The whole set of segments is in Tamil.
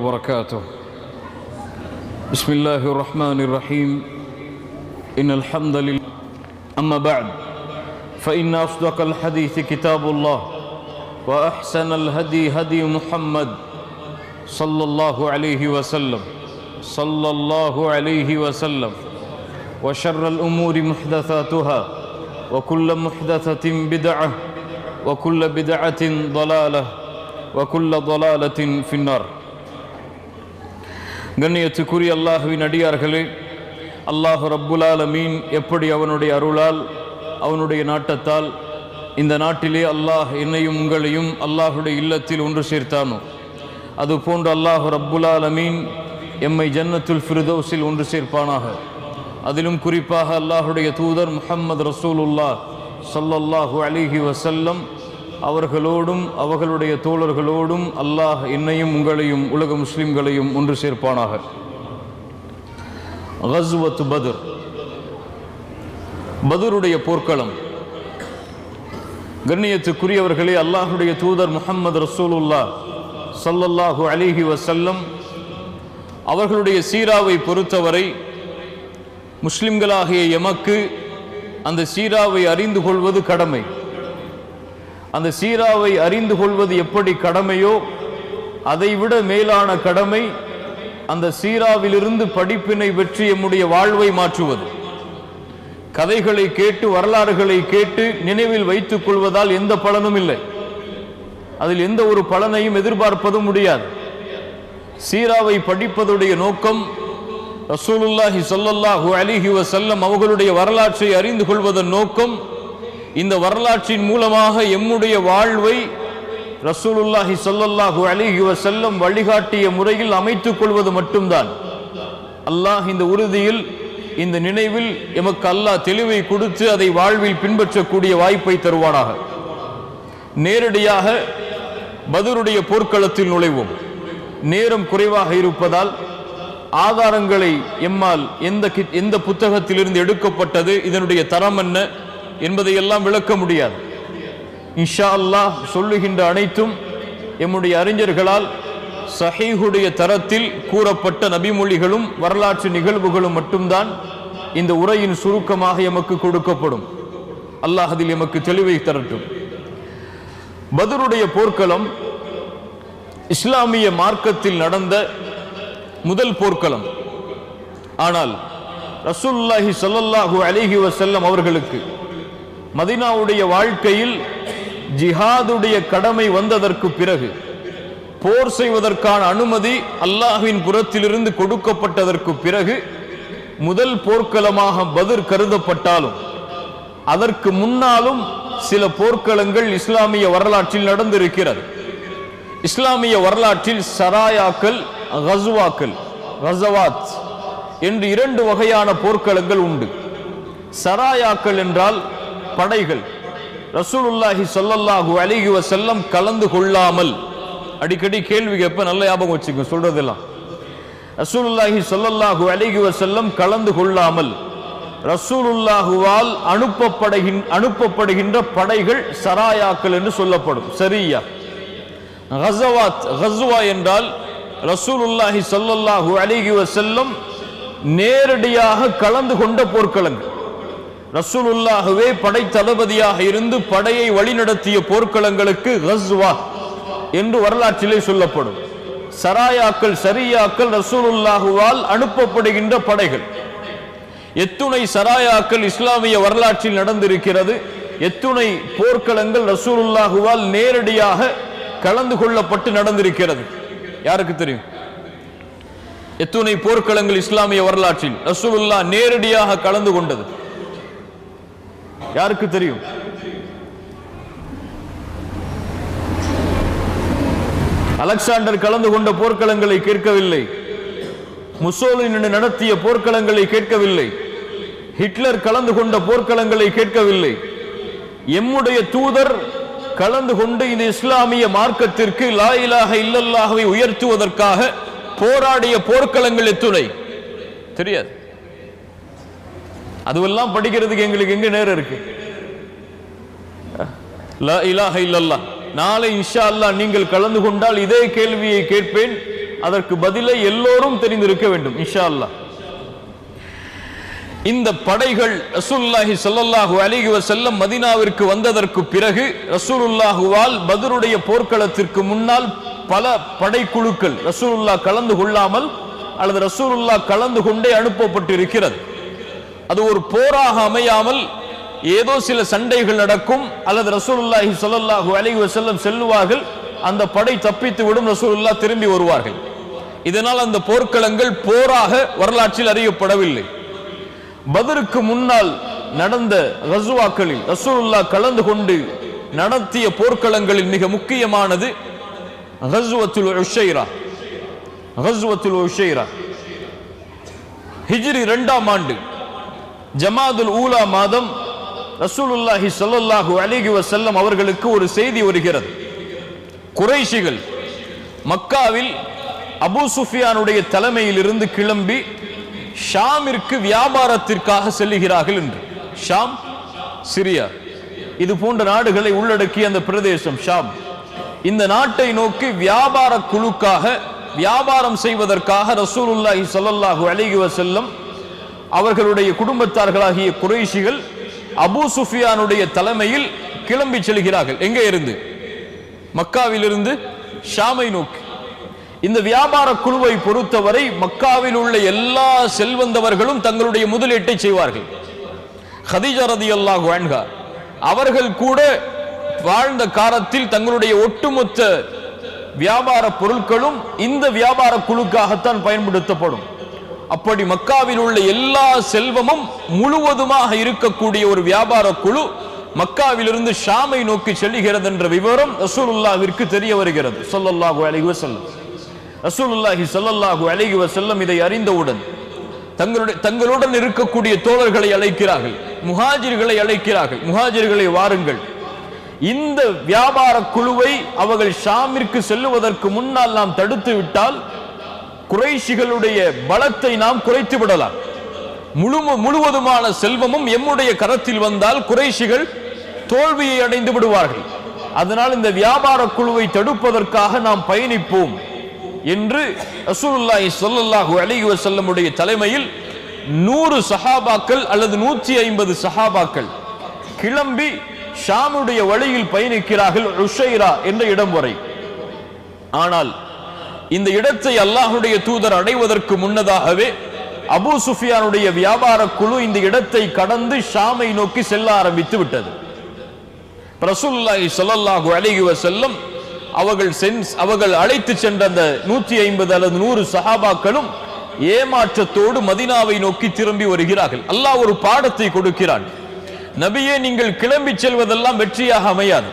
وبركاته. بسم الله الرحمن الرحيم. إن الحمد لله. أما بعد فإن أصدق الحديث كتاب الله وأحسن الهدي هدي محمد صلى الله عليه وسلم وشر الأمور محدثاتها وكل محدثة بدعة وكل بدعة ضلالة وكل ضلالة في النار. கண்ணியத்துக்குரிய அல்லாஹ்வின் அடியார்களே, அல்லாஹ் ரப்புல் ஆலமீன் எப்படி அவனுடைய அருளால் அவனுடைய நாட்டத்தால் இந்த நாட்டிலே அல்லாஹ் என்னையும் உங்களையும் அல்லாஹுடைய இல்லத்தில் ஒன்று சேர்த்தானோ, அதுபோன்று அல்லாஹ் ரப்புல் ஆலமீன் எம்மை ஜன்னத்துல் ஃபிர்தௌஸில் ஒன்று சேர்ப்பானாக. அதிலும் குறிப்பாக அல்லாஹுடைய தூதர் முஹம்மது ரசூலுல்லாஹ் ஸல்லல்லாஹு அலைஹி வஸல்லம் அவர்களோடும் அவர்களுடைய தோழர்களோடும் அல்லாஹ் என்னையும் உங்களையும் உலக முஸ்லிம்களையும் ஒன்று சேர்ப்பானாக. கஸ்வத் பத்ர், பத்ருடைய போர்க்களம். கண்ணியத்துக்குரியவர்களே, அல்லாஹுடைய தூதர் முஹம்மது ரசூலுல்லாஹ் ஸல்லல்லாஹு அலைஹி வஸல்லம் அவர்களுடைய சீராவை பொறுத்தவரை முஸ்லிம்களாகிய எமக்கு அந்த சீராவை அறிந்து கொள்வது கடமை. அந்த சீராவை அறிந்து கொள்வது எப்படி கடமையோ அதைவிட மேலான கடமை அந்த சீராவிலிருந்து படிப்பினை பெற்று எம்முடைய வாழ்வை மாற்றுவது. கதைகளை கேட்டு வரலாறுகளை கேட்டு நினைவில் வைத்துக் கொள்வதால் எந்த பலனும் இல்லை, அதில் எந்த ஒரு பலனையும் எதிர்பார்ப்பதும் முடியாது. சீராவை படிப்பதுடைய நோக்கம் ரசூலுல்லாஹி ஸல்லல்லாஹு அலைஹி வஸல்லம் அவர்களுடைய வரலாற்றை அறிந்து கொள்வதன் நோக்கம் இந்த வரலாற்றின் மூலமாக எம்முடைய வாழ்வை ரசூலுல்லாஹி ஸல்லல்லாஹு அலைஹி வஸல்லம் வழிகாட்டிய முறையில் அமைத்துக் கொள்வது மட்டும்தான். அல்லாஹ் இந்த உறுதியில் இந்த நினைவில் எமக்கு அல்லாஹ் தெளிவை கொடுத்து அதை வாழ்வில் பின்பற்றக்கூடிய வாய்ப்பை தருவானாக. நேரடியாக பத்ருடைய போர்க்களத்தில் நுழைவோம். நேரம் குறைவாக இருப்பதால் ஆதாரங்களை எம்மால் எந்த புத்தகத்திலிருந்து எடுக்கப்பட்டது, இதனுடைய தரம் என்ன என்பதையெல்லாம் விளக்க முடியாது. இன்ஷா அல்லாஹ் சொல்லுகின்ற அனைத்தும் எம்முடைய அறிஞர்களால் சஹீஹுடைய தரத்தில் கூறப்பட்ட நபிமொழிகளும் வரலாற்று நிகழ்வுகளும் மட்டும்தான் இந்த உரையின் சுருக்கமாக எமக்கு கொடுக்கப்படும். அல்லாஹ் அதில் எமக்கு தெளிவை தரட்டும். பத்ருடைய போர்க்களம் இஸ்லாமிய மார்க்கத்தில் நடந்த முதல் போர்க்களம். ஆனால் ரசூலுல்லாஹி ஸல்லல்லாஹு அலைஹி வஸல்லம் அவர்களுக்கு மதீனாவுடைய வாழ்க்கையில் ஜிஹாதுடைய கடமை வந்ததற்கு பிறகு போர் செய்வதற்கான அனுமதி அல்லாஹ்வின் புறத்திலிருந்து கொடுக்கப்பட்டதற்கு பிறகு முதல் போர்க்களமாக பத்ர் கருதப்பட்டாலும் அதற்கு முன்னாலும் சில போர்க்களங்கள் இஸ்லாமிய வரலாற்றில் நடந்திருக்கிறது. இஸ்லாமிய வரலாற்றில் சராயாக்கள், கஸ்வாக்கள், கஸவாத் என்று இரண்டு வகையான போர்க்களங்கள் உண்டு. சராயாக்கள் என்றால் படைகள் ரசூலுல்லாஹி ஸல்லல்லாஹு அலைஹி வஸல்லம் கலந்து கொள்ளாமல், அடிக்கடி கேள்வி கேட்ப, நல்ல ஞாபகம் வச்சுக்க சொல்றதெல்லாம், ரசூலுல்லாஹி ஸல்லல்லாஹு அலைஹி வஸல்லம் கலந்து கொள்ளாமல் ரசூலுல்லாஹுவால் அனுப்பப்படுகின்ற படைகள் சராயாக்கள் என்று சொல்லப்படும். சரியா? கஸவாத், கஸ்வா என்றால் ரசூலுல்லாஹி ஸல்லல்லாஹு அலைஹி வஸல்லம் நேரடியாக கலந்து கொண்ட போர்க்களங்கள். ரசூலுல்லாஹுவே படை தளபதியாக இருந்து படையை வழிநடத்திய போர்க்களங்களுக்கு கஸ்வா என்று வரலாற்றிலே சொல்லப்படும். சராயாக்கள், சரியாக்கள் ரசூலுல்லாஹுவால் அனுப்பப்படுகின்ற படைகள். எத்துணை சராயாக்கள் இஸ்லாமிய வரலாற்றில் நடந்திருக்கிறது, எத்துணை போர்க்களங்கள் ரசூலுல்லாஹுவால் நேரடியாக கலந்து கொள்ளப்பட்டு நடந்திருக்கிறது. யாருக்கு தெரியும்? எத்துணை போர்க்களங்கள் இஸ்லாமிய வரலாற்றில் ரசூலுல்லாஹ் நேரடியாக கலந்து கொண்டது யாருக்கு தெரியும்? அலெக்சாண்டர் கலந்து கொண்ட போர்க்களங்களை கேட்கவில்லை, முசோலினி நடத்திய போர்க்களங்களை கேட்கவில்லை, ஹிட்லர் கலந்து கொண்ட போர்க்களங்களை கேட்கவில்லை. எம்முடைய தூதர் கலந்து கொண்டு இந்த இஸ்லாமிய மார்க்கத்திற்கு லா இலாஹ இல்லல்லாஹ்வை உயர்த்துவதற்காக போராடிய போர்க்களங்கள் எத்துணை தெரியாது. அதுவெல்லாம் படிக்கிறதுக்கு எங்களுக்கு எங்க நேரம் இருக்கு? லா இலாஹ இல்லல்லாஹ் நாளை இன்ஷா அல்லாஹ் நீங்கள் கலந்து கொண்டால் இதே கேள்வியை கேட்பேன். அதற்கு பதிலை எல்லோரும் தெரிந்திருக்க வேண்டும் இன்ஷா அல்லாஹ். இந்த படைகள் ரசூலுல்லாஹி ஸல்லல்லாஹு அலைஹி வஸல்லம் மதீனாவிற்கு வந்ததற்கு பிறகு ரசூலுல்லாஹுவால் பத்ருடைய போர்க்களத்திற்கு முன்னால் பல படைக்குழுக்கள் ரசூலுல்லாஹ் கலந்து கொள்ளாமல் அல்லது ரசூலுல்லாஹ் கலந்து கொண்டே அனுப்பப்பட்டிருக்கிறது. அது ஒரு போராக அமையாமல் ஏதோ சில சண்டைகள் நடக்கும், அல்லது ரசூலுல்லாஹி ஸல்லல்லாஹு அலைஹி வஸல்லம் செல்வார்கள், அந்த படை தப்பித்து விடும், ரசூலுல்லாஹ் திரும்பி வருவார்கள். இதனால் அந்த போர்க்களங்கள் போராக வரலாற்றில் அறியப்படவில்லை. பத்ருக்கு முன்னால் நடந்த கஸ்வாக்களில் ரசூலுல்லாஹ் கலந்து கொண்டு நடத்திய போர்க்களங்களில் மிக முக்கியமானது கஸ்வத்துல் உஷைரா. கஸ்வத்துல் உஷைரா ஹிஜ்ரி 2ஆம் ஆண்டு ஜமாதுல் ஊலா மாதம் ரசூலுல்லாஹி ஸல்லல்லாஹு அலைஹி வஸல்லம் அவர்களுக்கு ஒரு செய்தி வருகிறது. குறைஷிகள் மக்காவில் அபூ சுஃபியானுடைய தலைமையில் இருந்து கிளம்பி ஷாமிற்கு வியாபாரத்திற்காக செல்லுகிறார்கள் என்று. ஷாம், சிரியா, இது போன்ற நாடுகளை உள்ளடக்கிய அந்த பிரதேசம் ஷாம். இந்த நாட்டை நோக்கி வியாபார குழுக்காக வியாபாரம் செய்வதற்காக ரசூலுல்லாஹி ஸல்லல்லாஹு அலைஹி வஸல்லம் அவர்களுடைய குடும்பத்தார்களாகிய குறைஷிகள் அபூ சுஃபியானுடைய தலைமையில் கிளம்பி செல்கிறார்கள். எங்கே இருந்து? மக்காவிலிருந்து ஷாமை நோக்கி. இந்த வியாபார குழுவை பொறுத்தவரை மக்காவில் உள்ள எல்லா செல்வந்தவர்களும் தங்களுடைய முதலீட்டை செய்வார்கள். ஹதீஜா ரலியல்லாஹு அன்ஹா அவர்கள் கூட வாழ்ந்த காலத்தில் தங்களுடைய ஒட்டுமொத்த வியாபார பொருட்களும் இந்த வியாபார குழுக்காகத்தான் பயன்படுத்தப்படும். அப்படி மக்காவில் உள்ள எல்லா செல்வமும் முழுவதுமாக இருக்கக்கூடிய ஒரு வியாபார குழு மக்காவிலிருந்து ஷாமை நோக்கி செல்லுகிறது என்ற விவரம் ரசூலுல்லாஹ்விற்கு தெரிய வருகிறது ஸல்லல்லாஹு அலைஹி வஸல்லம். ரசூலுல்லாஹி ஸல்லல்லாஹு அலைஹி வஸல்லம் இதை அறிந்தவுடன் தங்களுடன் இருக்கக்கூடிய தோழர்களை அழைக்கிறார்கள், முஹாஜிர்களை அழைக்கிறார்கள். முஹாஜிர்களை வாருங்கள், இந்த வியாபார குழுவை அவர்கள் ஷாமிற்கு செல்லுவதற்கு முன்னால் நாம் தடுத்து விட்டால் குறைஷிகளுடைய பலத்தை நாம் குறைத்து விடலாம். முழுவதுமான செல்வமும் எம்முடைய கரத்தில் வந்தால் குறைஷிகள் தோல்வியை அடைந்து விடுவார்கள். அதனால் இந்த வியாபார குழுவை தடுப்பதற்காக நாம் பயணிப்போம் என்று ரசூலுல்லாஹி ஸல்லல்லாஹு அலைஹி வஸல்லமுடைய தலைமையில் 100 சஹாபாக்கள் அல்லது 150 சஹாபாக்கள் கிளம்பி ஷாமுடைய வழியில் பயணிக்கிறார்கள், உஷைரா என்ற இடம் வரை. ஆனால் இந்த இடத்தை அல்லாஹ்வுடைய தூதர் அடைவதற்கு முன்னதாகவே அபூ சுஃபியானுடைய வியாபார குழு இந்த இடத்தை கடந்து ஷாமை நோக்கி செல்ல ஆரம்பித்து விட்டது. ரசூலுல்லாஹி ஸல்லல்லாஹு அலைஹி வஸல்லம் அவர்கள் அழைத்து சென்ற அந்த 150 அல்லது 100 சஹாபாக்களும் ஏமாற்றத்தோடு மதீனாவை நோக்கி திரும்பி வருகிறார்கள். அல்லாஹ் ஒரு பாடத்தை கொடுக்கிறான். நபியே, நீங்கள் கிளம்பி செல்வதெல்லாம் வெற்றியாக அமையாது.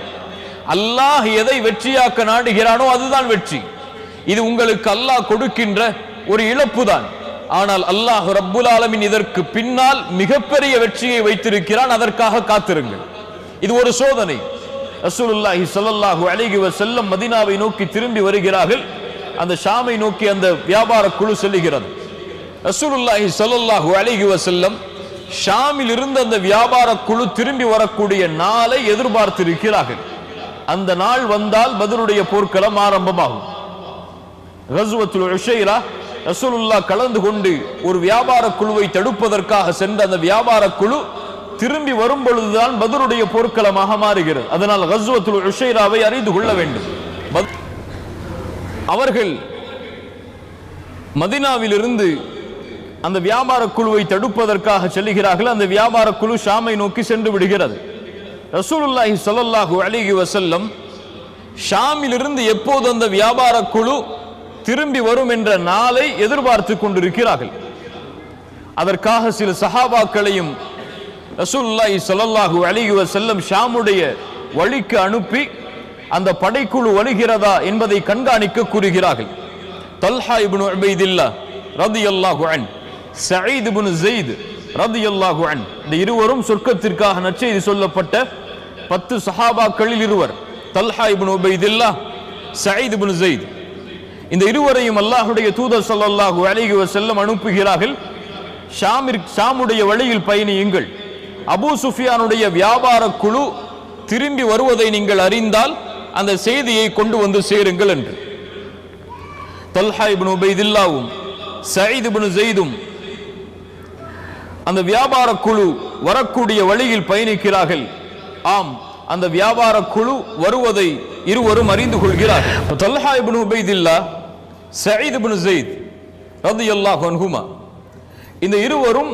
அல்லாஹ் எதை வெற்றியாக்க நாடுகிறானோ அதுதான் வெற்றி. இது உங்களுக்கு அல்லாஹ் கொடுக்கின்ற ஒரு இழப்பு தான். ஆனால் அல்லாஹ் ரப்புல் ஆலமீன் இதற்கு பின்னால் மிகப்பெரிய வெற்றியை வைத்திருக்கிறான். அதற்காக காத்திருங்கள். இது ஒரு சோதனை. ரசூலுல்லாஹி ஸல்லல்லாஹு அலைஹி வஸல்லம் மதீனாவை நோக்கி திரும்பி வருகிறார்கள். அந்த ஷாமை நோக்கி அந்த வியாபார குழு செல்லுகிறது. ரசூலுல்லாஹி ஸல்லல்லாஹு அலைஹி வஸல்லம் ஷாமில் இருந்து அந்த வியாபார குழு திரும்பி வரக்கூடிய நாளை எதிர்பார்த்திருக்கிறார்கள். அந்த நாள் வந்தால் பத்ருடைய போர்க்களம் ஆரம்பமாகும். கஸ்வத்துல் உஷைரா ரசூலுல்லாஹ் கலந்து கொண்டு ஒரு வியாபார குழுவை தடுப்பதற்காக சென்ற அந்த வியாபார குழு திரும்பி வரும் பொழுதுதான் பத்ருடைய போர்க்களமாக மாறுகிறது. அதனால் கஸ்வத்துல் உஷைராவை அறிந்து கொள்ள வேண்டும். அவர்கள் மதீனாவிலிருந்து அந்த வியாபார குழுவை தடுப்பதற்காக செல்லுகிறார்கள். அந்த வியாபார குழு ஷாமை நோக்கி சென்று விடுகிறது. ரசூலுல்லாஹி ஸல்லல்லாஹு அலைஹி வஸல்லம் ஷாமிலிருந்து எப்போது அந்த வியாபார குழு திரும்பி வரும் என்ற நாளை எதிர்பார்த்து கொண்டிருக்கிறார்கள். அதற்காக சில சஹாபாக்களையும் ரசூலுல்லாஹி ஸல்லல்லாஹு அலைஹி வஸல்லம் ஷாமுடைய வழிக்கு அனுப்பி அந்த படைக்குழு வருகிறதா என்பதை கண்காணிக்க கூறுகிறார்கள். தல்ஹா இப்னு உபைதில்லா ரலியல்லாஹு அன்ஹு, சயீத் இப்னு ஸைத் ரலியல்லாஹு அன்ஹு, இந்த இருவரும் சொர்க்கத்திற்காக நற்செய்தி சொல்லப்பட்ட 10 சஹாபாக்களில் இருவர். தல்ஹா இப்னு உபைதில்லா, சயீத் இப்னு ஸைத், இந்த இருவரையும் அல்லாஹ்வுடைய தூதர் ஸல்லல்லாஹு அலைஹி வஸல்லம் அனுப்புகிறார்கள். ஷாமுடைய வழியில் பயணியுங்கள். அபூ சுஃபியானுடைய வியாபார குழு திரும்பி வருவதை நீங்கள் அறிந்தால் அந்த செய்தியை கொண்டு வந்து சேருங்கள் என்று. தல்ஹா இப்னு உபைதில்லாவும் சயீத் இப்னு ஸைதும் அந்த வியாபார குழு வரக்கூடிய வழியில் பயணிக்கிறார்கள். ஆம், அந்த வியாபார குழு வருவதை இருவரும் அறிந்து கொள்கிறார்கள். தல்ஹா இப்னு உபைதில்லா, சயீத் இப்னு ஸைத் ரலியல்லாஹு அன்ஹுமா இந்த இருவரும்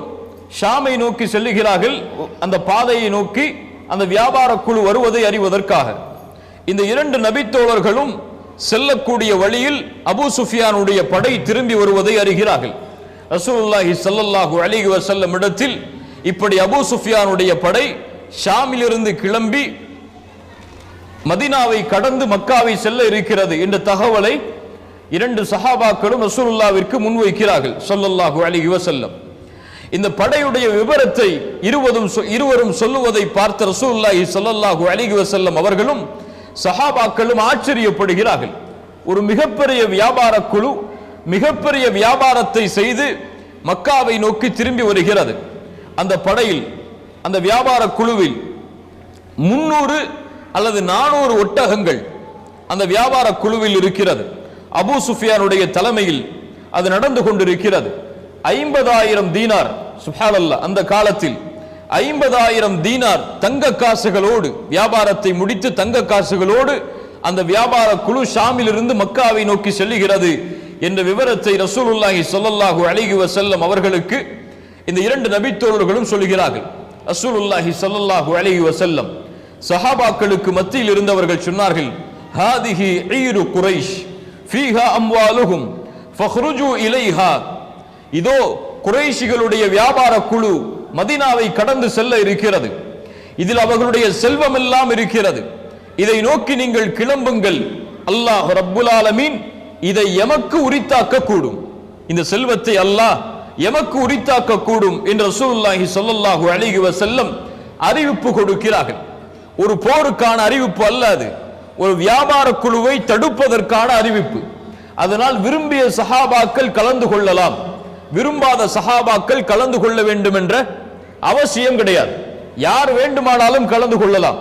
ஷாமை நோக்கி செல்லுகிறார்கள். அந்த பாதையை நோக்கி அந்த வியாபார குழு வருவதை அறிவதற்காக. இந்த இரண்டு நபித்தோழர்களும் செல்லக்கூடிய வழியில் அபூ சுஃபியானுடைய படை திரும்பி வருவதை அறிகிறார்கள். ரசூலுல்லாஹி ஸல்லல்லாஹு அலைஹி வஸல்லம் இடத்தில் இப்படி அபூ சுஃபியானுடைய படை ஷாமிலிருந்து கிளம்பி மதீனாவை கடந்து மக்காவை செல்ல இருக்கிறது என்ற தகவலை இரண்டு சஹாபாக்களும் ரசூலுல்லாஹ்விற்கு முன்வைக்கிறார்கள் ஸல்லல்லாஹு அலைஹி வஸல்லம். இந்த படையுடைய விவரத்தை இருவரும் சொல்லுவதை பார்த்த ரசூலுல்லாஹி ஸல்லல்லாஹு அலைஹி வஸல்லம் அவர்களும் சஹாபாக்களும் ஆச்சரியப்படுகிறார்கள். ஒரு மிகப்பெரிய வியாபார குழு மிகப்பெரிய வியாபாரத்தை செய்து மக்காவை நோக்கி திரும்பி வருகிறது. அந்த படையில், அந்த வியாபார குழுவில் 300 அல்லது 400 ஒட்டகங்கள் அந்த வியாபார குழுவில் இருக்கிறது. அபூ சுஃபியானுடைய தலைமையில் அது நடந்து கொண்டிருக்கிறது. 50,000 தீனார், சுப்ஹானல்லாஹ், அந்த காலத்தில் 50,000 தீனார் தங்க காசுகளோடு வியாபாரத்தை முடித்து தங்க காசுகளோடு அந்த வியாபார குழு ஷாமிலிருந்து மக்காவை நோக்கி செல்லுகிறது என்ற விவரத்தை ரசூலுல்லாஹி ஸல்லல்லாஹு அலைஹி வஸல்லம் அவர்களுக்கு இந்த இரண்டு நபித்தோழர்களும் சொல்கிறார்கள். ரசூலுல்லாஹி ஸல்லல்லாஹு அலைஹி வஸல்லம் சஹாபாக்களுக்கு மத்தியில் இருந்தவர்கள் சொன்னார்கள், ஹாதிஹி ஈரு குரைஷ் ஃபீஹா அம்வாலுஹும் ஃபஹ்ருஜு இலைஹா. இதோ குறைஷிகளுடைய வியாபார குழு மதீனாவை கடந்து செல்ல இருக்கிறது. இதில் அவர்களுடைய செல்வம் எல்லாம் இருக்கிறது. இதை நோக்கி நீங்கள் கிளம்புங்கள். அல்லாஹ் ரப்புல் ஆலமீன் இதை எமக்கு உரித்தாக்க கூடும். இந்த செல்வத்தை அல்லாஹ் எமக்கு உரித்தாக்க கூடும் என்று ரசூலுல்லாஹி ஸல்லல்லாஹு அலைஹி வஸல்லம் அறிவிப்பு கொடுக்கிறார்கள். ஒரு போருக்கான அறிவிப்பு அல்ல, அது ஒரு வியாபார குழுவை தடுப்பதற்கான அறிவிப்பு. அதனால் விரும்பிய சஹாபாக்கள் கலந்து கொள்ளலாம், விரும்பாத சஹாபாக்கள் கலந்து கொள்ள வேண்டும் என்ற அவசியம் கிடையாது. யார் வேண்டுமானாலும் கலந்து கொள்ளலாம்.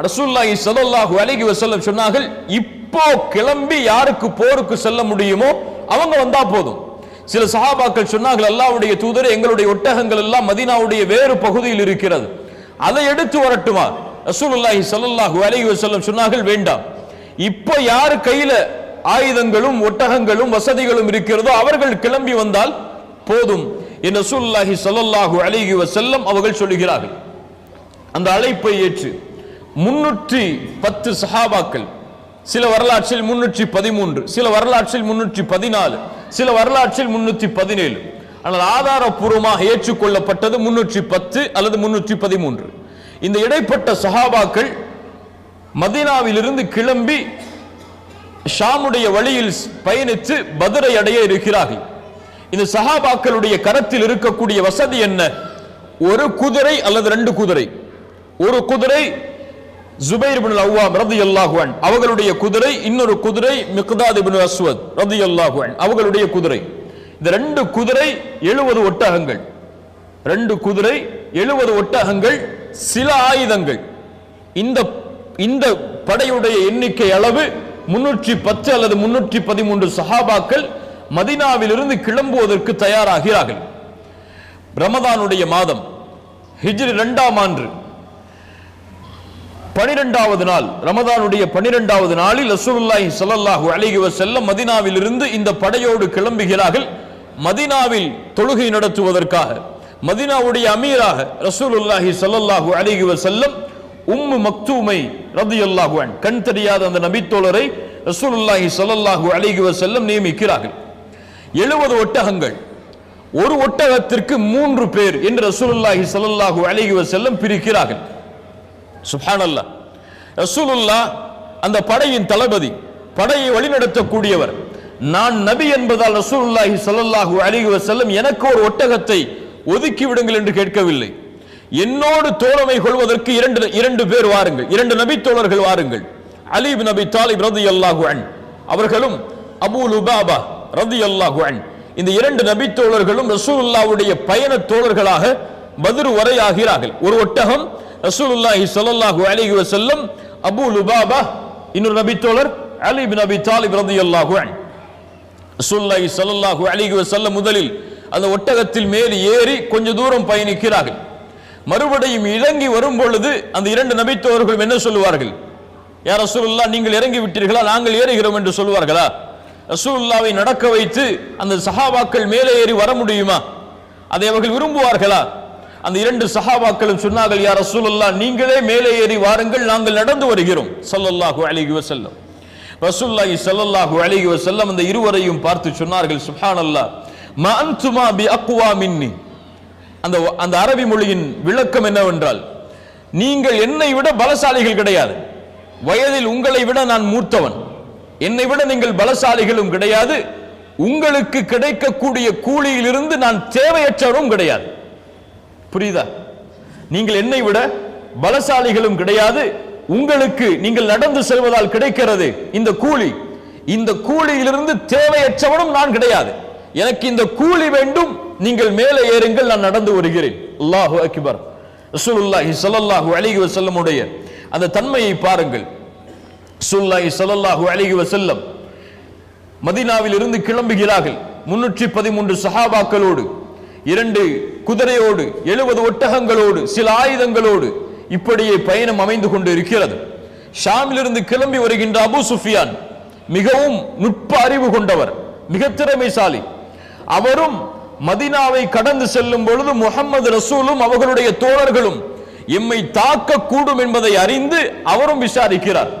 ரசூலுல்லாஹி ஸல்லல்லாஹு அலைஹி வஸல்லம் சொன்னார்கள், இப்போ கிளம்பி யாருக்கு போருக்கு செல்ல முடியுமோ அவங்க வந்தா போதும். சில சஹாபாக்கள் சொன்னார்கள், அல்லாஹ்வுடைய தூதரே, எங்களுடைய ஒட்டகங்கள் எல்லாம் மதீனாவுடைய வேறு பகுதியில் இருக்கிறது, அதை எடுத்து வரட்டுமா? ரசூலுல்லாஹி ஸல்லல்லாஹு அலைஹி வஸல்லம் சொன்னார்கள், வேண்டாம். இப்போ யார் கையில ஆயுதங்களும் ஒட்டகங்களும் வசதிகளும் இருக்கிறதோ அவர்கள் கிளம்பி வந்தால் போதும் என்று ரசூலுல்லாஹி ஸல்லல்லாஹு அலைஹி வஸல்லம் அவர்கள் சொல்கிறார்கள். அந்த அழைப்பை ஏற்று 310 சஹாபாக்கள், சில வரலாற்றில் 313, சில வரலாற்றில் 314, சில வரலாற்றில் 317, ஆனால் ஆதாரபூர்வமாக ஏற்றுக்கொள்ளப்பட்டது 310 அல்லது 313. இந்த இடைப்பட்ட சஹாபாக்கள் மதீனாவிலிருந்து கிளம்பி ஷாமுடைய வழியில் பயணித்து பத்ரை அடைய இருக்கிறார்கள். இந்த சஹாபாக்களுடைய கரத்தில் இருக்கக்கூடிய வசதி என்ன? ஒரு குதிரை அல்லது 2 குதிரை. ஒரு குதிரை ஜுபைர் இப்னு அவ்வாம் ரலியல்லாஹு அன்ஹு அவர்களுடைய குதிரை, இன்னொரு குதிரை மிக்தாத் இப்னு அஸ்வத் ரலியல்லாஹு அன்ஹு அவர்களுடைய குதிரை. இந்த 2 குதிரை 70 ஒட்டகங்கள், 2 குதிரை 70 ஒட்டகங்கள், சில ஆயுதங்கள். இந்த படையுடைய எண்ணிக்கை அளவு 310 அல்லது 313 சஹாபாக்கள் மதீனாவிலிருந்து கிளம்புவதற்கு தயாராகிறார்கள். ரமதானுடைய மாதம், ஹிஜ்ரி 2ஆம் ஆண்டு 12வது நாள், ரமதானுடைய 12வது நாளில் ரசூலுல்லாஹி ஸல்லல்லாஹு அலைஹி வஸல்லம் மதீனாவிலிருந்து இந்த படையோடு கிளம்புகிறார்கள். மதீனாவில் தொழுகை நடத்துவதற்காக மதீனாவுடைய அமீராக ரசூலுல்லாஹி ஸல்லல்லாஹு அலைஹி வஸல்லம் உம்மு மக்தூமை ரலியல்லாஹு அன்ஹா, கண் தெரியாத அந்த நபித்தோழரை ரசூலுல்லாஹி ஸல்லல்லாஹு அலைஹி வஸல்லம் நியமிக்கிறார்கள். 70 ஒட்டகங்கள், ஒரு ஒட்டகத்திற்கு 3 பேர் என்று ரசூலுல்லாஹி ஸல்லல்லாஹு அலைஹி வஸல்லம் பிரிக்கிறார்கள். சுப்ஹானல்லாஹ். ரசூலுல்லாஹ் அந்த படையின் தளபதி, படையை வழிநடத்தக்கூடியவர். நான் நபி என்பதால் ரசூலுல்லாஹி ஸல்லல்லாஹு அலைஹி வஸல்லம் எனக்கு ஒரு ஒட்டகத்தை ஒதுக்கி விடுங்கள் என்று கேட்கவில்லை. என்னோடு தோழமை கொள்வதற்கு 2 பேர் வாருங்கள், 2 நபி தோழர்கள் வாருங்கள். அலி இப்னு அபி தாலிப் ரலியல்லாஹு அன்ஹு அவர்களும் அபூ லுபாபா ரலியல்லாஹு அன்ஹு, இந்த 2 நபி தோழர்களும் ரசூலுல்லாஹ்வுடைய பயண தோழர்களாக பத்ர் வரை ஆகிறார்கள். ஒரு ஒட்டகம் ரசூலுல்லாஹி ஸல்லல்லாஹு அலைஹி வஸல்லம், அபூ லுபாபா, இன்னொரு நபி தோழர் அலி இப்னு அபி தாலிப் ரலியல்லாஹு அன்ஹு. ரசூலுல்லாஹி ஸல்லல்லாஹு அலைஹி வஸல்லம் முதலில் அந்த ஒட்டகத்தில் மேல் ஏறி கொஞ்ச தூரம் பயணிக்கிறார்கள். மறுபடியும் இறங்கி வரும் பொழுது அந்த இரண்டு நபித்தோர்கள் என்ன சொல்லுவார்கள்? யா ரசூலுல்லாஹ், நீங்கள் இறங்கி விட்டீர்களா, நாங்கள் ஏறுகிறோம் என்று சொல்வார்களா? ரசூலுல்லாஹ்வை நடக்க வைத்து அந்த சஹாபாக்கள் மேலே ஏறி வர முடியுமா? அதை அவர்கள் விரும்புவார்களா? அந்த இரண்டு சஹாபாக்களும் சொன்னார்கள், யா ரசூலுல்லாஹ், நீங்களே மேலே ஏறி வாருங்கள், நாங்கள் நடந்து வருகிறோம் ஸல்லல்லாஹு அலைஹி வஸல்லம். ரசூலுல்லாஹி ஸல்லல்லாஹு அலைஹி வஸல்லம் அந்த இருவரையும் பார்த்து சொன்னார்கள், சுப்ஹானல்லாஹ், மா அன்துமா பி அக்வா மின்னி. அந்த அரபி மொழியின் விளக்கம் என்னவென்றால், நீங்கள் என்னை விட பலசாலிகள் கிடையாது, வயதில் உங்களை விட நான் மூத்தவன், என்னை விட நீங்கள் பலசாலிகளும் கிடையாது, உங்களுக்கு கிடைக்கக்கூடிய கூலியிலிருந்து நான் தேவையற்றவரும் கிடையாது. புரியுதா? நீங்கள் என்னை விட பலசாலிகளும் கிடையாது, உங்களுக்கு நீங்கள் நடந்து செல்வதால் கிடைக்கிறது இந்த கூலி, இந்த கூலியிலிருந்து தேவையற்றவனும் நான் கிடையாது, எனக்கு இந்த கூலி வேண்டும், நீங்கள் மேலே ஏறுங்கள், நான் நடந்து வருகிறேன். அல்லாஹு அக்பர். ரசூலுல்லாஹி ஸல்லல்லாஹு அலைஹி வஸல்லம் உடைய அந்த தன்மையை பாருங்கள். ரசூலுல்லாஹி ஸல்லல்லாஹு அலைஹி வஸல்லம் மதீனாவில் இருந்து கிளம்புகிறார்கள் 313 சஹாபாக்களோடு, 2 குதிரையோடு, 70 ஒட்டகங்களோடு, சில ஆயுதங்களோடு இப்படியே பயணம் அமைந்து கொண்டு இருக்கிறது. ஷாமிலிருந்து கிளம்பி வருகின்ற அபூ சுஃபியான் மிகவும் நுட்ப அறிவு கொண்டவர், மிக திறமைசாலி. அவரும் மதீனாவை கடந்து செல்லும் பொழுது முஹம்மது ரசூலும் அவர்களுடைய தோழர்களும் எம்மை தாக்க கூடும் என்பதை அறிந்து அவரும் விசாரிக்கிறார்.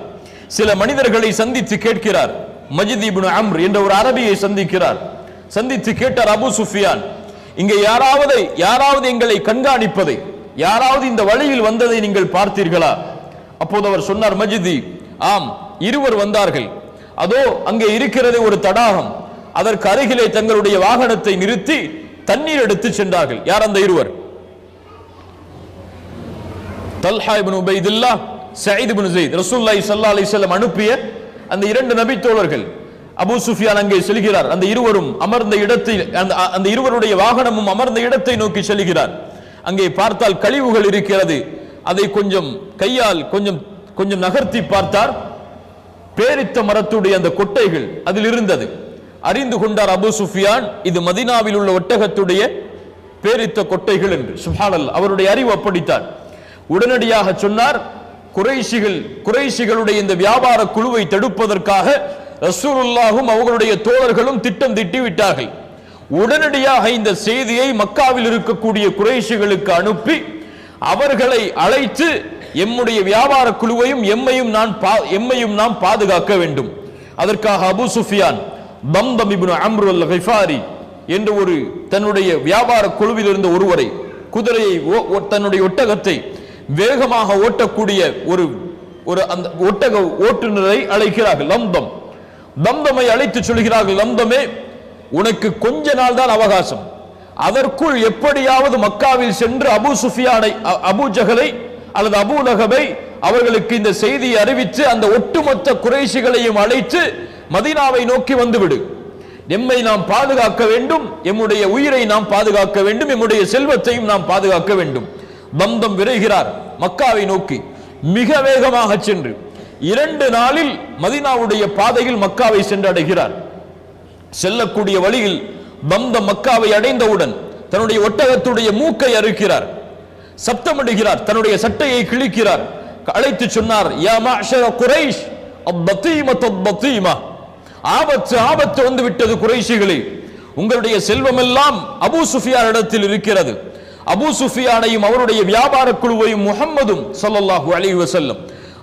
சில மனிதர்களை சந்தித்து கேட்கிறார். மஜித் இப்னு அம்ர் என்ற ஒரு அரபியை சந்திக்கிறார். சந்தித்து கேட்டார், அபூ சுஃபியான், இங்கே யாராவது எங்களை கண்காணிப்பதை, யாராவது இந்த வழியில் வந்ததை நீங்கள் பார்த்தீர்களா? அப்போது அவர் சொன்னார், மஜிதி, ஆம், இருவர் வந்தார்கள், அதோ அங்கே இருக்கிறது ஒரு தடாகம், அதற்கு அருகிலே தங்களுடைய வாகனத்தை நிறுத்தி தண்ணீர் எடுத்து சென்றார்கள். யார் அந்த இருவர்? தல்ஹா இப்னு உபைதுல்லாஹ், சயீத் இப்னு ஸைத், ரசூலுல்லாஹி ஸல்லல்லாஹு அலைஹி வஸல்லம் அனுப்பிய அந்த 2 நபி தோழர்கள். அபூ சுஃபியான் அங்கே செல்கிறார். அந்த இருவரும் அமர்ந்த இடத்தில், அந்த இருவருடைய வாகனமும் அமர்ந்த இடத்தை நோக்கி செல்கிறார். அங்கே பார்த்தால் கழிவுகள் இருக்கிறது. அதை கொஞ்சம் கையால் கொஞ்சம் நகர்த்தி பார்த்தார். பேரித்த மரத்துடைய அந்த கொட்டைகள் அதில் இருந்தது. அறிந்து கொண்டார் அபூ சுஃபியான், இது மதீனாவில் உள்ள ஒட்டகத்துடைய பேரித்த கொட்டைகள் என்று. சுப்ஹானல்லாஹ், அவருடைய அறிவு அப்படித்தான். உடனடியாக சொன்னார், குறைஷிகளுடைய இந்த வியாபார குழுவை தடுப்பதற்காக ரசூலுல்லாஹும் அவர்களுடைய தோழர்களும் திட்டம் தீட்டி விட்டார்கள். உடனடியாக இந்த செய்தியை மக்காவில் இருக்கக்கூடிய குறைஷிகளுக்கு அனுப்பி அவர்களை அழைத்து எம்முடைய வியாபார குழுவையும் எம்மையும் நாம் பாதுகாக்க வேண்டும். அதற்காக அபூ சுஃபியான் தம்தம் இப்னு அம்ர் அல்-கிஃபாரி என்ற ஒரு தன்னுடைய வியாபார குழுவில் இருந்த ஒருவரை, குதிரையை, தன்னுடைய ஒட்டகத்தை வேகமாக ஓட்டக்கூடிய ஒரு அந்த ஒட்டக ஓட்டுநரை அழைக்கிறார்கள். தம்தமை அழைத்து சொல்கிறார்கள், தம்தமே, உனக்கு கொஞ்ச நாள் தான் அவகாசம், அதற்குள் எப்படியாவது மக்காவில் சென்று அபூ சுஃபியானை, அபூ ஜஹலை அல்லது அபூ லஹபை அவர்களுக்கு இந்த செய்தியை அறிவித்து அந்த ஒட்டுமொத்த குறைஷிகளையும் அழைத்து மதீனாவை நோக்கி வந்துவிடு. எம்மை நாம் பாதுகாக்க வேண்டும், எம்முடைய உயிரை நாம் பாதுகாக்க வேண்டும், எம்முடைய செல்வத்தையும் நாம் பாதுகாக்க வேண்டும். தம்தம் விரைகிறார் மக்காவை நோக்கி. மிக வேகமாக சென்று 2 நாளில் மதீனாவுடைய பாதையில் மக்காவை சென்றடைகிறார். செல்லக்கூடிய வழியில் தம்தம் மக்காவை அடைந்தவுடன் தன்னுடைய ஒட்டகத்துடைய மூக்கை அறுக்கிறார், சப்தமிடுகிறார், தன்னுடைய சட்டையை கிழிக்கிறார். அழைத்து சொன்னார், யா மஅஷர குரைஷ், ஆபத்து வந்து விட்டது குறைஷிகளே, உங்களுடைய செல்வம் எல்லாம் அபூ சுஃபியான் இடத்தில் இருக்கிறது. அபூ சுஃபியானையும் அவருடைய வியாபார குழுவையும் முஹம்மதும் ஸல்லல்லாஹு அலைஹி வஸல்லம்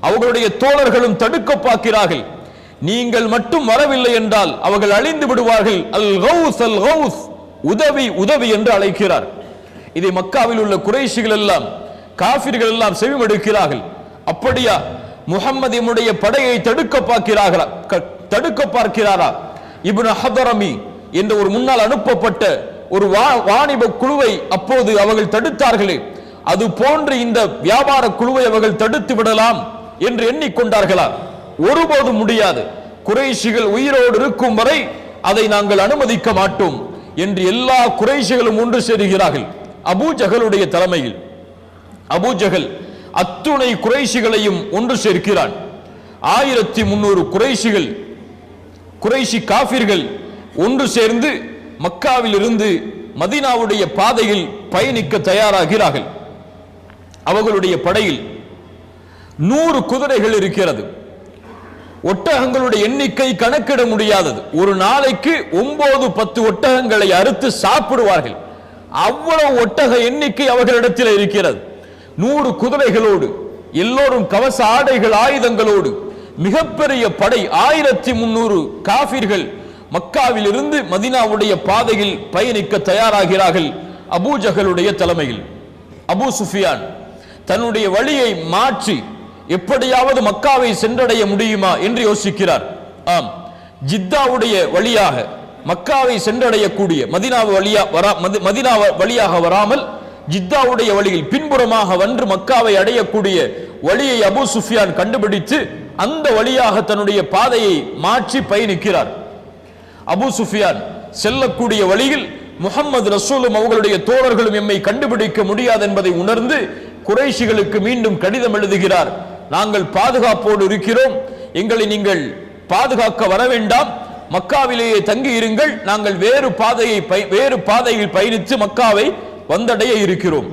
அவர்களுடைய தோழர்களும் தடுக்க பார்க்கிறார்கள். நீங்கள் மட்டும் வரவில்லை என்றால் அவர்கள் அழிந்து விடுவார்கள். அல் கௌஸ், உதவி என்று அழைக்கிறார். இதை மக்காவில் உள்ள குறைஷிகள் எல்லாம், காஃபிர்கள் எல்லாம் செவிமடுக்கிறார்கள். அப்படியா, முஹம்மதினுடைய படையை தடுக்க பார்க்கிறாரா? இப்னு ஹதரமி என்ற ஒரு முன்னால் அனுப்பப்பட்ட ஒரு வாணிப குழுவை அப்போது அவர்கள் தடுத்தார்களே, அது போன்று இந்த வியாபார குழுவை அவர்கள் தடுத்து விடலாம் என்று எண்ணிக்கொண்டார்களா? ஒருபோதும் முடியாது. குறைஷிகள் உயிரோடு இருக்கும் வரை அதை நாங்கள் அனுமதிக்க மாட்டோம் என்று எல்லா குறைஷிகளும் ஒன்று சேருகிறார்கள் அபூ ஜஹலுடைய தலைமையில். அபூ ஜஹல் அத்துணை குறைஷிகளையும் ஒன்று சேர்க்கிறான். 1300 குறைஷி காஃபிர்கள் ஒன்று சேர்ந்து மக்காவில் இருந்து மதீனாவுடைய பாதையில் பயணிக்க தயாராகிறார்கள். அவர்களுடைய படையில் 100 குதிரைகள் இருக்கிறது. ஒட்டகங்களுடைய எண்ணிக்கை கணக்கிட முடியாதது. ஒரு நாளைக்கு 9-10 ஒட்டகங்களை அறுத்து சாப்பிடுவார்கள். அவ்வளவு ஒட்டக எண்ணிக்கை அவர்களிடத்தில் இருக்கிறது. 100 குதிரைகளோடு, எல்லோரும் கவச ஆடைகள் ஆயுதங்களோடு மிகப்பெரிய படை 1300 காஃபிர்கள் மக்காவில் இருந்து மதீனாவுடைய பாதையில் பயணிக்க தயாராகிறார்கள். அபூஜஹலுடைய தலைமையில். அபூ சுஃபியான் தன்னுடைய வழியை மாற்றி எப்படியாவது மக்காவை சென்றடைய முடியுமா என்று யோசிக்கிறார். ஆம், ஜித்தாவுடைய வழியாக மக்காவை சென்றடையக்கூடிய மதீனா வழியாக வராமல் ஜித்தாவுடைய வழியில் பின்புறமாக வந்து மக்காவை அடையக்கூடிய வழியை அபூ சுஃபியான் கண்டுபிடித்து அந்த வழியாக தன்னுடைய பாதையை மாற்றி பயணிக்கிறார். அபூ சுஃபியான் செல்லக்கூடிய வழியில் முஹம்மது ரசூலும் அவர்களுடைய தோழர்களும் எம்மை கண்டுபிடிக்க முடியாது என்பதை உணர்ந்து குறைஷிகளுக்கு மீண்டும் கடிதம் எழுதுகிறார். நாங்கள் பாதுகாப்போடு இருக்கிறோம், எங்களை நீங்கள் பாதுகாக்க வர வேண்டாம், மக்காவிலேயே தங்கி இருங்கள், நாங்கள் வேறு பாதையில் பயணித்து மக்காவை வந்தடைய இருக்கிறோம்.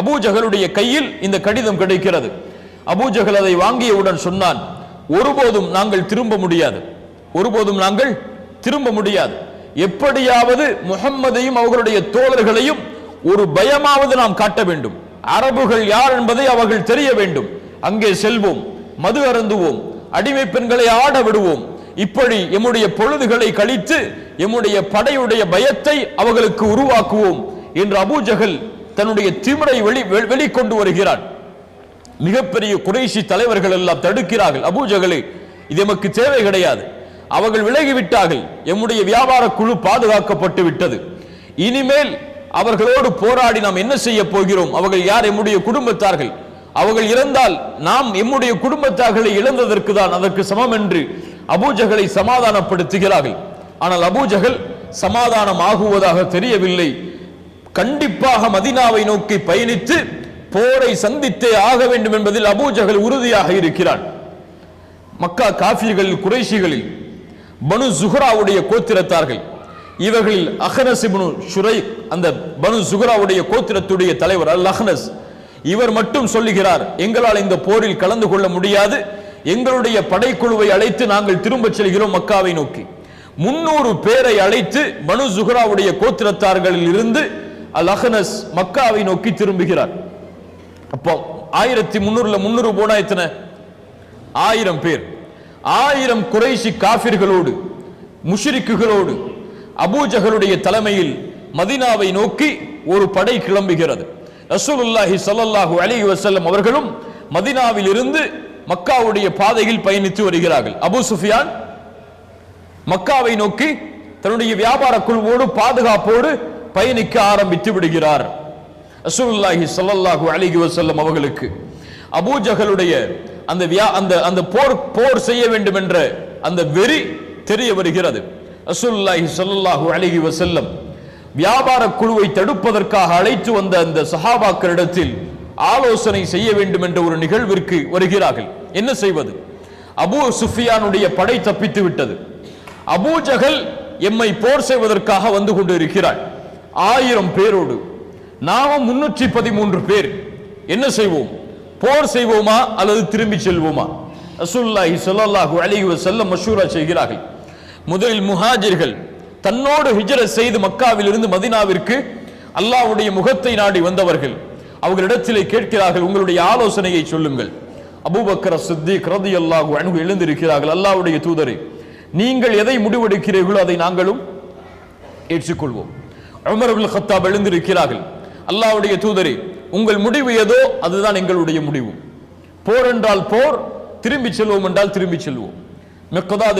அபூஜஹலுடைய கையில் இந்த கடிதம் கிடைக்கிறது. அபூஜஹல் அதை வாங்கியவுடன் சொன்னான், ஒருபோதும் நாங்கள் திரும்ப முடியாது, எப்படியாவது முஹம்மதையும் அவர்களுடைய தோழர்களையும் ஒரு பயமாவது நாம் காட்ட வேண்டும். அரபுகள் யார் என்பதை அவர்கள் தெரிய வேண்டும். அங்கே செல்வோம், மது அருந்துவோம், அடிமை பெண்களை ஆட விடுவோம், இப்படி எம்முடைய பொழுதுகளை கழித்து எம்முடைய படையுடைய பயத்தை அவர்களுக்கு உருவாக்குவோம் என்று அபூஜஹல் தன்னுடைய திமிரை வெளிக்கொண்டு வருகிறான். மிகப்பெரிய குறைஷி தலைவர்கள் எல்லாம் தடுக்கிறார்கள். அபூஜஹலே, இது எமக்கு தேவை கிடையாது, அவர்கள் விலகிவிட்டார்கள், எம்முடைய வியாபார குழு பாதுகாக்கப்பட்டு விட்டது, இனிமேல் அவர்களோடு போராடி நாம் என்ன செய்ய போகிறோம்? அவர்கள் யார்? எம்முடைய குடும்பத்தார்கள், அவர்கள் இறந்தால் நாம் எம்முடைய குடும்பத்தார்களை இழந்ததற்கு தான் அதற்கு சமம் என்று அபூஜஹலை சமாதானப்படுத்துகிறார்கள். ஆனால் அபூஜஹல் சமாதானம் ஆகுவதாக தெரியவில்லை. கண்டிப்பாக மதீனாவை நோக்கி பயணித்து போரை சந்தித்தே ஆக வேண்டும் என்பதில் அபூஜஹல் உறுதியாக இருக்கிறான். மக்கா காஃபிர்களில் குறைஷிகளில் பனு ஜுஹ்ராவுடைய கோத்திரத்தார்கள், இவர்களில் அஹ்னஸ் இப்னு ஷுரைக், அந்த பனு ஜுஹ்ராவுடைய கோத்திரத்துடைய தலைவர் அல் அஹ்னஸ், இவர் மட்டும் சொல்லுகிறார், எங்களால் இந்த போரில் கலந்து கொள்ள முடியாது, எங்களுடைய படைக்குழுவை அழைத்து நாங்கள் திரும்ப செல்கிறோம் மக்காவை நோக்கி. 300 பேரை அழைத்து பனு ஜுஹ்ராவுடைய கோத்திரத்தார்களில் இருந்து அல் அஹ்னஸ் மக்காவை நோக்கி திரும்புகிறார். அப்போ 1300ல 300 போனா எத்தனை? 1000 பேர். 1000 குறைஷி காஃபிர்களோடு முஷ்ரிக்குகளோடு அபூஜஹலுடைய தலைமையில் மதீனாவை நோக்கி ஒரு படை கிளம்புகிறது. ரசூலுல்லாஹி ஸல்லல்லாஹு அலைஹி வஸல்லம் அவர்களும் மதீனாவில் இருந்து மக்காவுடைய பாதையில் பயணித்து வருகிறார்கள். அபூ சுஃபியான் மக்காவை நோக்கி தன்னுடைய வியாபார குழுவோடு பாதுகாப்போடு பயணிக்க ஆரம்பித்து விடுகிறார். ரசூலுல்லாஹி ஸல்லல்லாஹு அலைஹி வஸல்லம் அவர்களுக்கு அபூஜஹலுடைய அந்த போர் செய்ய வேண்டும் என்ற அந்த வெறி தெரிய வருகிறது. ரசூலுல்லாஹி ஸல்லல்லாஹு அலைஹி வஸல்லம் வியாபார குழுவை தடுப்பதற்காக அழைத்து வந்த அந்த சஹாபாக்களிடத்தில் ஆலோசனை செய்ய வேண்டும் என்ற ஒரு நிகழ்விற்கு வருகிறார்கள். என்ன செய்வது? அபூ சுஃபியானுடைய படை தப்பித்து விட்டது, அபூஜஹல் எம்மை போர் செய்வதற்காக வந்து கொண்டு இருக்கிறார் 1000 பேரோடு, நாமும் 313 பேர். என்ன செய்வோம்? போர் செய்வோமா அல்லது திரும்பி செல்வோமா? ரசூலுல்லாஹி ஸல்லல்லாஹு அலைஹி வஸல்லம் மஷூரா செய்கிறார்கள். முதலில் முஹாஜிர்கள் தன்னோடு ஹிஜ்ரத் செய்து மக்காவில் இருந்து மதீனாவிற்கு அல்லாஹ்வுடைய முகத்தை நாடி வந்தவர்கள் அவர்களிடத்திலே கேட்கிறார்கள், உங்களுடைய ஆலோசனையை சொல்லுங்கள். அபூபக்கர் சித்திக் ரலியல்லாஹு அன்ஹு எழுந்திருக்கிறார்கள், அல்லாஹ்வுடைய தூதரே, நீங்கள் எதை முடிவெடுக்கிறீர்களோ அதை நாங்களும் ஏற்றுக்கொள்வோம். உமர் இப்னு கத்தாப் எழுந்திருக்கிறார்கள், அல்லாஹ்வுடைய தூதரே, உங்கள் முடிவு ஏதோ அதுதான் எங்களுடைய முடிவு. போர் என்றால் போர், திரும்பி செல்வோம் என்றால் திரும்பி செல்வோம். மிக்தாத்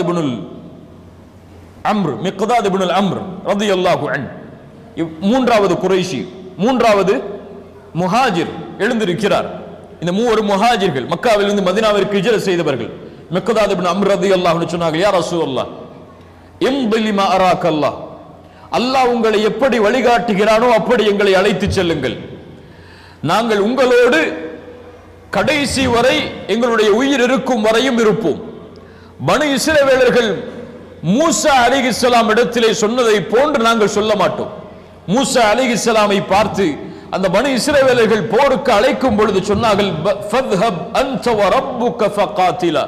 இப்னுல் அம்ர் ரலியல்லாஹு அன்ஹு, மூன்றாவது குறைஷி, மூன்றாவது முஹாஜிர் எழுந்திருக்கிறார். இந்த மூவர் முஹாஜிர்கள் மக்காவில் இருந்து மதீனாவிற்கு ஹிஜ்ரத் செய்தவர்கள். மிக்தாத் இப்னு அம்ர் ரலியல்லாஹு அன்ஹு சொன்னார்கள், யா ரசூலல்லாஹ், இம்தி மா அராக அல்லாஹ், அல்லாஹ் உங்களை எப்படி வழிகாட்டுகிறானோ அப்படி எங்களை அழைத்து செல்லுங்கள். நாங்கள் உங்களோடு கடைசி வரை எங்களுடைய உயிர் இருக்கும் வரையும் இருப்போம். பனு இஸ்ரவேலர்கள் மூசா அலைஹிஸ்ஸலாம் இடத்திலே சொன்னதை போன்று நாங்கள் சொல்ல மாட்டோம். மூசா அலைஹிஸ்ஸலாமை பார்த்து அந்த பனி இஸ்ரவேலர்கள் போருக்கு அழைக்கும் பொழுது சொன்னார்கள், ஃபத்ஹப் அன்த வ ரப்புக ஃபகாத்திலா,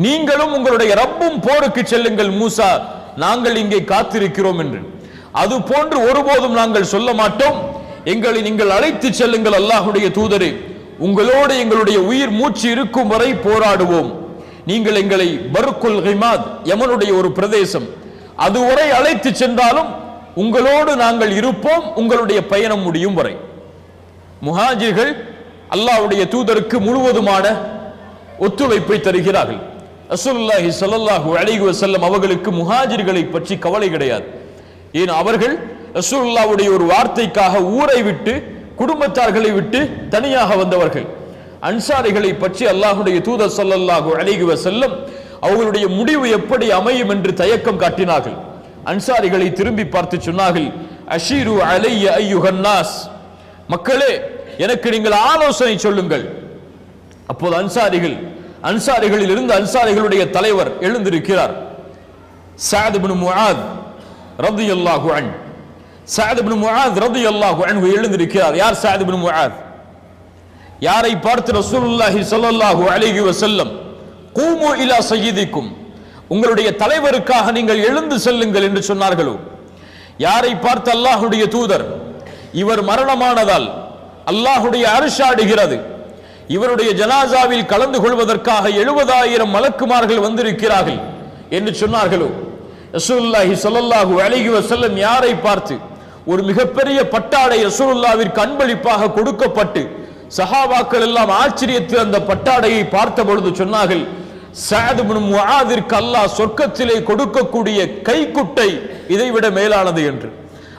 நீங்களும் உங்களுடைய ரப்பும் போருக்கு செல்லுங்கள் மூசா, நாங்கள் இங்கே காத்திருக்கிறோம் என்று. அது போன்று ஒருபோதும் நாங்கள் சொல்ல மாட்டோம். எங்களை நீங்கள் அழைத்து செல்லுங்கள் அல்லாஹ்வுடைய தூதரே, உங்களோடு எங்களுடைய உயிர் மூச்சு இருக்கும் வரை போராடுவோம். நீங்கள் எங்களை பர்குல் கிமாத், யமனுடைய ஒரு பிரதேசம், அதுவரை அழைத்து சென்றாலும் உங்களோடு நாங்கள் இருப்போம், உங்களுடைய பயணம் முடியும் வரை. முஹாஜிர்கள் அல்லாஹ்வுடைய தூதருக்கு முழுவதுமான ஒத்துழைப்பை தருகிறார்கள். ரசூலுல்லாஹி ஸல்லல்லாஹு அலைஹி வஸல்லம் அவர்களுக்கு முஹாஜிர்களை பற்றி கவலை கிடையாது. ஏன், அவர்கள் ரசூலுல்லாஹ்வுடைய ஒரு வார்த்தைக்காக ஊரை விட்டு குடும்பத்தார்களை விட்டு தனியாக வந்தவர்கள். அன்சாரிகளை பற்றி அல்லாஹ்வுடைய தூதர் ஸல்லல்லாஹு அலைஹி வஸல்லம் அவர்களுடைய முடிவு எப்படி அமையும் என்று தயக்கம் காட்டினார்கள். அன்சாரிகளை திரும்பி பார்த்து சொன்னார்கள், அஷீரு அலைய அய்யுஹன் நாஸ், மக்களே எனக்கு நீங்கள் ஆலோசனை சொல்லுங்கள். அப்போது அன்சாரிகளில் இருந்து அன்சாரிகளுடைய தலைவர் எழுந்திருக்கிறார். சஅத் இப்னு முஆத் ரலியல்லாஹு அன்ஹு. சஅத் இப்னு முஆத் ரலியல்லாஹு அன்ஹு எழுந்திருக்கிறார். யார் சஅத் இப்னு முஆத்? யாரை பார்த்து ரசூலுல்லாஹி ஸல்லல்லாஹு அலைஹி வஸல்லம் கூமு இலா சய்யிதிக்கும், உங்களுடைய தலைவருக்காக நீங்கள் எழுந்து செல்லுங்கள் என்று சொன்னார்களோ, யாரை பார்த்து அல்லாஹ்வுடைய தூதர், இவர் மரணமானதால் அல்லாஹ்வுடைய அர்ஷ் ஆடுகிறது, இவருடைய ஜனாசாவில் கலந்து கொள்வதற்காக 70,000 மலக்குமார்கள் வந்திருக்கிறார்கள் என்று சொன்னார்களோ, ரசூலுல்லாஹி ஸல்லல்லாஹு அலைஹி வஸல்லம் யாரை பார்த்து ஒரு மிகப்பெரிய பட்டாடை ரசூலுல்லாஹ்விற்கு அன்பளிப்பாக கொடுக்கப்பட்டு சஹாபாக்கள் எல்லாம் ஆச்சரியத்தில் அந்த பட்டாடையை பார்த்த பொழுது சொன்னார்கள், சஅத் இப்னு முஆதிற்கு அல்லாஹ் சொர்க்கத்திலே கொடுக்கக்கூடிய கைக்குட்டை இதைவிட மேலானது என்று.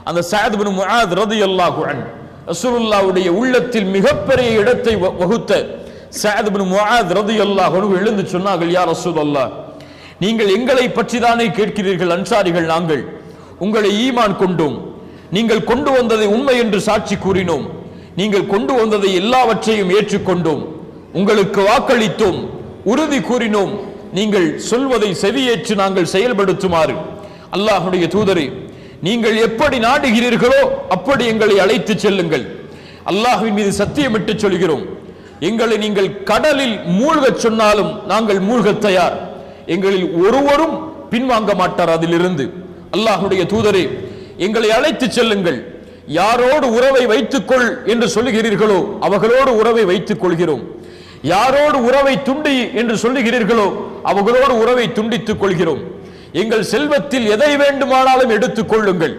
அந்த சஅத் இப்னு முஆத் ரலியல்லாஹு அன்ஹு, ரசூலுல்லாஹ்வுடைய உள்ளத்தில் மிகப்பெரிய இடத்தை வகுத்த சஅத் இப்னு முஆத் ரலியல்லாஹு அன்ஹு எழுந்து சொன்னார்கள், யா ரசூலல்லாஹ், நீங்கள் எங்களை பற்றி தானே கேட்கிறீர்கள்? அன்சாரிகள் நாங்கள் உங்களை ஈமான் கொண்டோம், நீங்கள் கொண்டு வந்ததை உண்மை என்று சாட்சி கூறினோம், நீங்கள் கொண்டு வந்ததை எல்லாவற்றையும் ஏற்றுக்கொண்டோம், உங்களுக்கு வாக்களித்தோம், உறுதி கூறினோம், நீங்கள் சொல்வதை செவியேற்று நாங்கள் செயல்படுத்துமாறு. அல்லாஹ்வுடைய தூதரே, நீங்கள் எப்படி நாடுகிறீர்களோ அப்படி எங்களை அழைத்து செல்லுங்கள். அல்லாஹ்வின் மீது சத்தியமிட்டு சொல்கிறோம், எங்களை நீங்கள் கடலில் மூழ்கச் சொன்னாலும் நாங்கள் மூழ்க தயார், எங்களில் ஒருவரும் பின்வாங்க மாட்டார் அதிலிருந்து. அல்லாஹ்வுடைய தூதரே, எங்களை அழைத்து செல்லுங்கள், யாரோடு உறவை வைத்துக்கொள் என்று சொல்லுகிறீர்களோ அவர்களோடு உறவை வைத்துக் கொள்கிறோம், யாரோடு உறவை துண்டி என்று சொல்லுகிறீர்களோ அவர்களோடு உறவை துண்டித்துக் கொள்கிறோம், எங்கள் செல்வத்தில் எதை வேண்டுமானாலும் எடுத்துக் கொள்ளுங்கள்,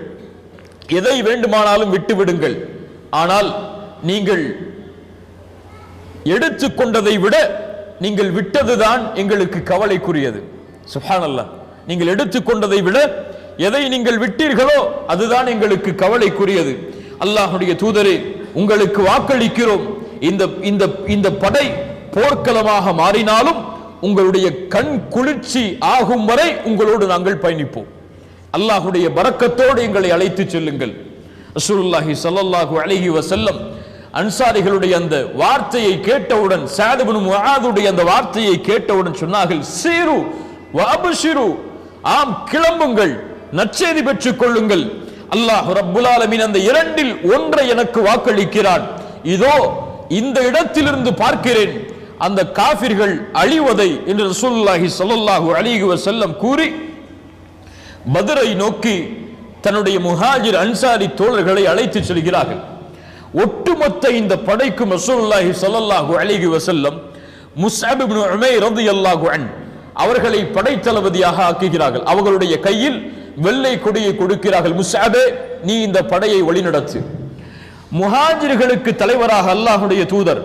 எதை வேண்டுமானாலும் விட்டுவிடுங்கள், ஆனால் நீங்கள் எடுத்துக்கொண்டதை விட நீங்கள் விட்டதுதான் எங்களுக்கு கவலைக்குரியது. சுப்ஹானல்லாஹ், நீங்கள் எடுத்துக்கொண்டதை விட எதை நீங்கள் விட்டீர்களோ அதுதான் எங்களுக்கு கவலைக்குரியது. அல்லாஹ்வுடைய தூதரே, உங்களுக்கு வாக்களிக்கிறோம், இந்த படை போர்க்களமாக மாறினாலும் உங்களுடைய கண் குளிர்ச்சி ஆகும் வரை உங்களோடு நாங்கள் பயணிப்போம், அல்லாஹ்வுடைய பரக்கத்தோடு எங்களை அழைத்து செல்லுங்கள். ரசூலுல்லாஹி ஸல்லல்லாஹு அலைஹி வஸல்லம் அன்சாரிகளுடைய அந்த வார்த்தையை கேட்டவுடன், சஅத் இப்னு முஆதுடைய அந்த வார்த்தையை கேட்டவுடன் சொன்னார்கள், சீரு வ அப்ஷிரு, ஆம் கிளம்புங்கள், நற்செய்தி பெற்றுக் கொள்ளுங்கள், அல்லாஹ் ரப்புல் ஆலமீன் அந்த இரண்டில் ஒன்றை எனக்கு வாக்களிக்கிறான், இதோ இந்த இடத்திலிருந்து பார்க்கிறேன் அந்த காஃபிர்கள் அழிவதை என்று ரசூலுல்லாஹி ஸல்லல்லாஹு அலைஹி வஸல்லம் கூறி பத்ரை நோக்கி தன்னுடைய முஹாஜிர் அன்சாரி தோழர்களை அழைத்து செல்கிறார்கள். ஒட்டுமொத்த இந்த படைக்கும் ரசூலுல்லாஹி ஸல்லல்லாஹு அலைஹி வஸல்லம் முஸ்அப் இப்னு உமைர் ரலியல்லாஹு அன்ஹு அவர்களை படைத்தளபதியாக ஆக்குகிறார்கள். அவர்களுடைய கையில் வெள்ளை கொடியை கொடுக்கிறார்கள். முஸ்அபே, நீ இந்த படையை வழிநடத்து. முஹாஜிர்களுக்கு தலைவராக அல்லாஹ்வுடைய தூதர்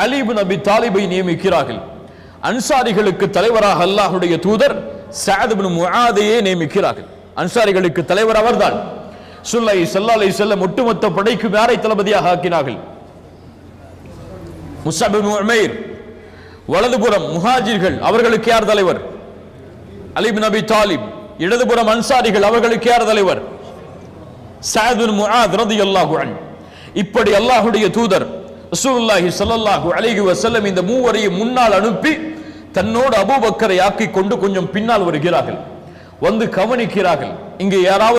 அலி இப்னு அபி தாலிபை நியமிக்கிறார்கள். அன்சாரிகளுக்கு தலைவராக அல்லாஹ்வுடைய தூதர் சஅத் இப்னு முஆதையே நியமிக்கிறார்கள். அன்சாரிகளுக்கு தலைவர் அவர்தான். ரசூலுல்லாஹி ஸல்லல்லாஹு அலைஹி வஸல்லம் ஒட்டுமொத்த படைக்கு யாரை தளபதியாக ஆக்கினார்கள்? முஸ்அப் இப்னு உமைர். வலதுபுறம் முஹாஜிர்கள், அவர்களுக்கு யார் தலைவர்? அலி இப்னு அபி தாலிப். இடதுபுறம் அன்சாரிகள், அவர்களுக்கு யார் தலைவர்? சஅத் இப்னு முஆத் ரலியல்லாஹு அன்ஹு. இப்படி அல்லாஹ்வுடைய தூதர் ரசூலுல்லாஹி ஸல்லல்லாஹு அலைஹி வஸல்லம் இந்த மூவரையும் முன்னால் அனுப்பி தன்னோடு அபூபக்கரை ஆக்கிக் கொண்டு கொஞ்சம் பின்னால் வருகிறார்கள். வந்து கவனிக்கிறார்கள். இங்கே யாராவது